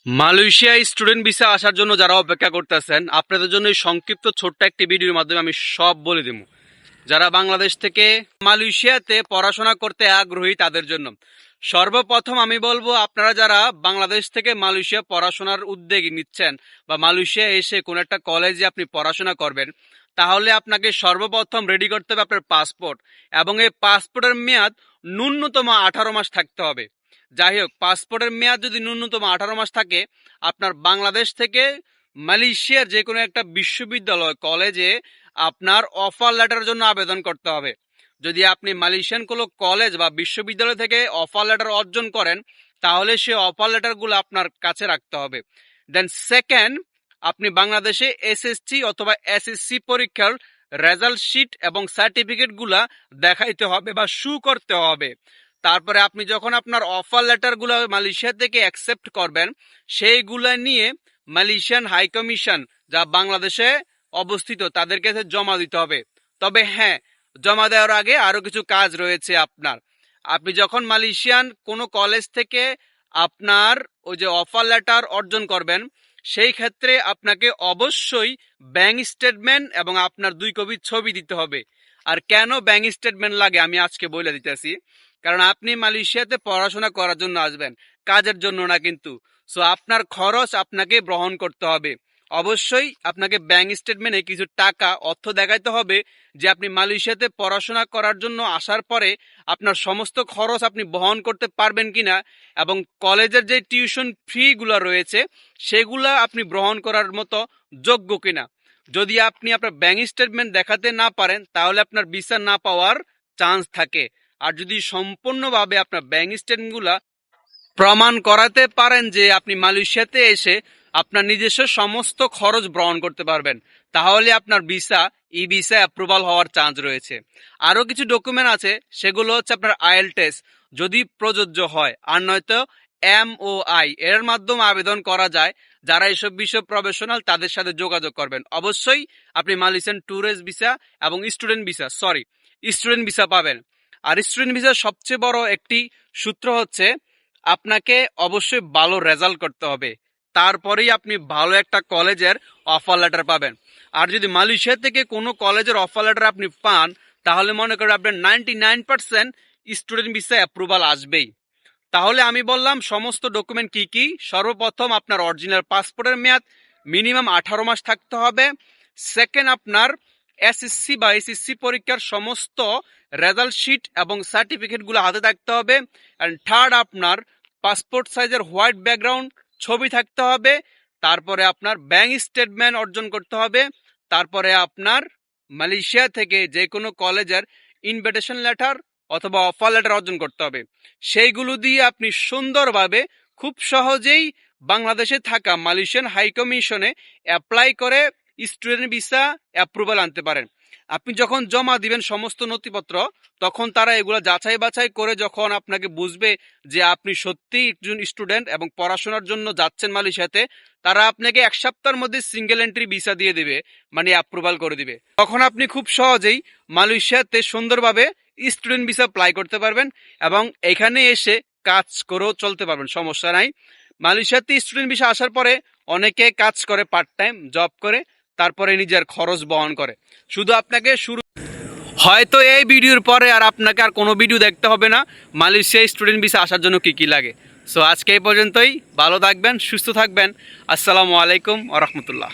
Malaysia student visa আসার জন্য যারা অপেক্ষা করতেছেন আপনাদের জন্য এই সংক্ষিপ্ত ছোট্ট একটি ভিডিওর মাধ্যমে আমি সব বলে দেবো। যারা বাংলাদেশ থেকে মালয়েশিয়াতে পড়াশোনা করতে আগ্রহী তাদের জন্য সর্বপ্রথম আমি বলবো, আপনারা যারা বাংলাদেশ থেকে মালয়েশিয়া পড়াশোনার উদ্যোগ নিচ্ছেন বা মালয়েশিয়া এসে কোনো একটা কলেজে আপনি পড়াশোনা করবেন, তাহলে আপনাকে সর্বপ্রথম রেডি করতে হবে আপনার পাসপোর্ট, এবং এই পাসপোর্টের মেয়াদ ন্যূনতম 18 মাস থাকতে হবে। যাই হোক, পাসপোর্টের মেয়াদ যদি ন্যূনতম 18 মাস থাকে, আপনার বাংলাদেশ থেকে মালয়েশিয়ার যে কোনো একটা বিশ্ববিদ্যালয় কলেজে আপনার অফার লেটারের জন্য আবেদন করতে হবে। যদি আপনি মালয়েশিয়ান কোনো কলেজ বা বিশ্ববিদ্যালয় থেকে অফার লেটার অর্জন করেন, তাহলে সেই অফার লেটারগুলো আপনার কাছে রাখতে হবে। দেন সেকেন্ড, আপনি বাংলাদেশে এসএসসি অথবা এসএসসি পরীক্ষার রেজাল্ট শিট এবং সার্টিফিকেটগুলা দেখাইতে হবে বা শু করতে হবে। তারপরে আপনি যখন আপনার অফার লেটারগুলো মালয়েশিয়া থেকে অ্যাকসেপ্ট করবেন, সেইগুলা নিয়ে মালয়েশিয়ান হাই কমিশন যা বাংলাদেশে অবস্থিত তাদের কাছে জমা দিতে হবে। তবে হ্যাঁ, জমা দেওয়ার আগে আরো কিছু কাজ রয়েছে আপনার। আপনি যখন মালয়েশিয়ান কোনো কলেজ থেকে আপনার ওই যে অফার লেটার অর্জন করবেন, সেই ক্ষেত্রে আপনাকে অবশ্যই ব্যাংক স্টেটমেন্ট এবং আপনার 2 কপি ছবি দিতে হবে। আর কেন ব্যাংক স্টেটমেন্ট লাগে আমি আজকে বলে দিতেছি। কারণ আপনি মালয়েশিয়াতে পড়াশোনা করার জন্য আসবেন, কাজের জন্য না কিন্তু। সো আপনার খরচ আপনাকে বহন করতে হবে। অবশ্যই আপনাকে ব্যাংক স্টেটমেন্টে কিছু টাকা অর্থ দেখাইতে হবে যে আপনি মালয়েশিয়াতে পড়াশোনা করার জন্য আসার পরে আপনার সমস্ত খরচ আপনি বহন করতে পারবেন কিনা, এবং কলেজের যে টিউশন ফিগুলো রয়েছে সেগুলা আপনি গ্রহণ করার মতো যোগ্য কিনা। যদি আপনি আপনার ব্যাংক স্টেটমেন্ট দেখাতে না পারেন, তাহলে আপনার ভিসা না পাওয়ার চান্স থাকে। আর যদি সম্পূর্ণভাবে আপনার ব্যাংক স্টেটমেন্টগুলা প্রমাণ করাতে পারেন যে আপনি মালয়েশিয়াতে এসে আপনার নিজস্ব সমস্ত খরচ বহন করতে পারবেন, তাহলে আপনার ভিসা ই ভিসা অ্যাপ্রুভাল হওয়ার চান্স রয়েছে। আরও কিছু ডকুমেন্ট আছে, সেগুলো হচ্ছে আপনার আইএল টেস্ট যদি প্রযোজ্য হয়, আর নয়তো MOI এর মাধ্যমে আবেদন করা যায়। যারা এসব বিষয় প্রফেশনাল তাদের সাথে যোগাযোগ করবেন। অবশ্যই আপনি মালয়েশিয়ান ট্যুরিস্ট ভিসা এবং স্টুডেন্ট ভিসা পাবেন। আর স্টুডেন্ট ভিসার সবচেয়ে বড় একটি সূত্র হচ্ছে আপনাকে অবশ্যই ভালো রেজাল্ট করতে হবে, তারপরেই আপনি ভালো একটা কলেজের অফার লেটার পাবেন। আর যদি মালয়েশিয়া থেকে কোনো কলেজের অফার লেটার আপনি পান, তাহলে মনে করেন আপনার 99% স্টুডেন্ট ভিসা অ্যাপ্রুভাল আসবেই। তাহলে আমি বললাম সমস্ত ডকুমেন্ট কি কি। সর্বপ্রথম আপনার অরিজিনাল পাসপোর্টের মেয়াদ মিনিমাম 18 মাস থাকতে হবে। সেকেন্ড, আপনার এসএসসি বা এসএসসি পরীক্ষার সমস্ত রেজাল্ট শিট এবং সার্টিফিকেটগুলো হাতে থাকতে হবে। অ্যান্ড থার্ড, আপনার পাসপোর্ট সাইজের হোয়াইট ব্যাকগ্রাউন্ড ছবি থাকতে হবে। তারপরে আপনার ব্যাংক স্টেটমেন্ট অর্জন করতে হবে। তারপরে আপনার মালয়েশিয়া থেকে যে কোনো কলেজের ইনভিটেশন লেটার অথবা অফার লেটার অর্জন করতে হবে। সেইগুলো দিয়ে আপনি সুন্দরভাবে খুব সহজেই বাংলাদেশে থাকা মালয়েশিয়ান হাই কমিশনে অ্যাপ্লাই করে স্টুডেন্ট ভিসা অ্যাপ্রুভাল আনতে পারেন। আপনি যখন জমা দিবেন সমস্ত নথিপত্র, তখন তারা এগুলো যাচাই বাছাই করে যখন আপনাকে বুঝবে যে আপনি সত্যিই একজন স্টুডেন্ট এবং পড়াশোনার জন্য যাচ্ছেন মালয়েশিয়াতে, তারা আপনাকে 1 সপ্তাহের মধ্যে সিঙ্গেল এন্ট্রি ভিসা দিয়ে দিবে, মানে অ্যাপ্রুভাল করে দিবে। তখন আপনি খুব সহজেই মালয়েশিয়াতে সুন্দরভাবে স্টুডেন্ট ভিসা অ্যাপ্লাই করতে পারবেন এবং এখানে এসে কাজ করেও চলতে পারবেন, সমস্যা নাই। মালয়েশিয়াতে স্টুডেন্ট ভিসা আসার পরে অনেকে কাজ করে, পার্ট টাইম জব করে, তারপরে নিজের খরচ বহন করে। শুধু আপনাকে শুরু হয়তো এই ভিডিওর পরে আর আপনাকে আর কোনো ভিডিও দেখতে হবে না মালয়েশিয়া স্টুডেন্ট ভিসা আসার জন্য কি কি লাগে। সো আজকে এই পর্যন্তই। ভালো থাকবেন, সুস্থ থাকবেন। আসসালামু আলাইকুম ওয়া রাহমাতুল্লাহ।